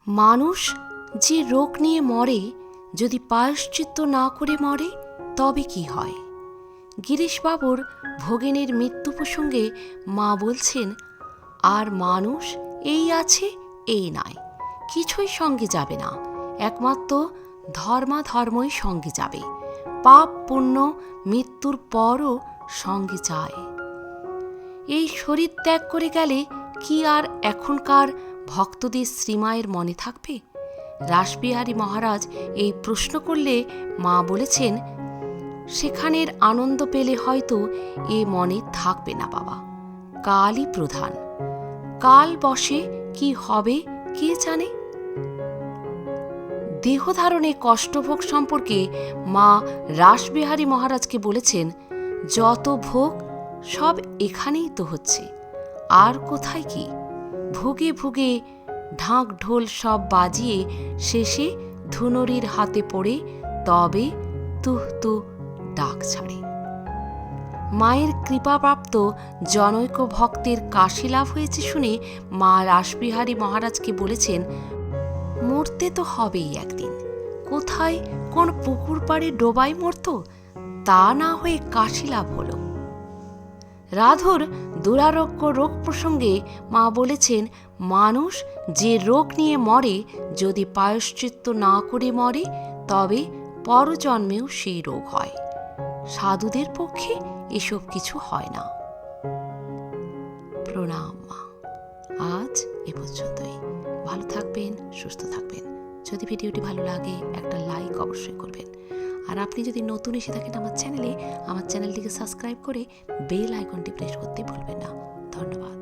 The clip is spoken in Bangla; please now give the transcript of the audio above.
মানুষ যে রোগ নিয়ে মরে, যদি প্রায়শ্চিত্ত না করে মরে তবে কি হয়? গিরিশবাবুর ভগিনীর মৃত্যু প্রসঙ্গে মা বলছেন, আর মানুষ এই আছে এই নয়, কিছুই সঙ্গে যাবে না, একমাত্র ধর্মাধর্মই সঙ্গে যাবে। পাপ পুণ্য মৃত্যুর পরও সঙ্গে যায়। এই শরীর ত্যাগ করে গেলে কি আর এখনকার ভক্তদের শ্রীমায়ের মনে থাকবে? রাসবিহারী মহারাজ এই প্রশ্ন করলে মা বলেছেন, সেখানের আনন্দ পেলে হয়তো এ মনে থাকবে না বাবা। কালই প্রধান, কাল বসে কি হবে কে জানে। দেহধারণে কষ্টভোগ সম্পর্কে মা রাসবিহারী মহারাজকে বলেছেন, যত ভোগ সব এখানেই তো হচ্ছে, আর কোথায় কি? ভুগে ভুগে ঢাক ঢোল সব বাজিয়ে শেষে ধুনুরির হাতে পড়ে তবে তুহ তু ডাক ছাড়ে। মায়ের কৃপাপ্রাপ্ত জনৈক ভক্তের কাশী লাভ হয়েছে শুনে মা রাসবিহারী মহারাজকে বলেছেন, মরতে তো হবেই একদিন, কোথায় কোন পুকুর পাড়ে ডোবাই মরত, তা না হয়ে কাশী লাভ হল। রাধুর দুরারোগ্য রোগ প্রসঙ্গে মা বলেছেন, মানুষ যে রোগ নিয়ে মরে, যদি প্রায়শ্চিত্ত না করে মরে তবে পরজন্মেও সেই রোগ হয়। সাধুদের পক্ষে এসব কিছু হয় না। প্রণাম মা। আজ এ পর্যন্তই। ভালো থাকবেন, সুস্থ থাকবেন। যদি ভিডিওটি ভালো লাগে একটা লাইক অবশ্যই করবেন। আর আপনি যদি নতুন এসে থাকেন আমার চ্যানেলটিকে সাবস্ক্রাইব করে বেল আইকনটি প্রেস করতে ভুলবেন না। ধন্যবাদ।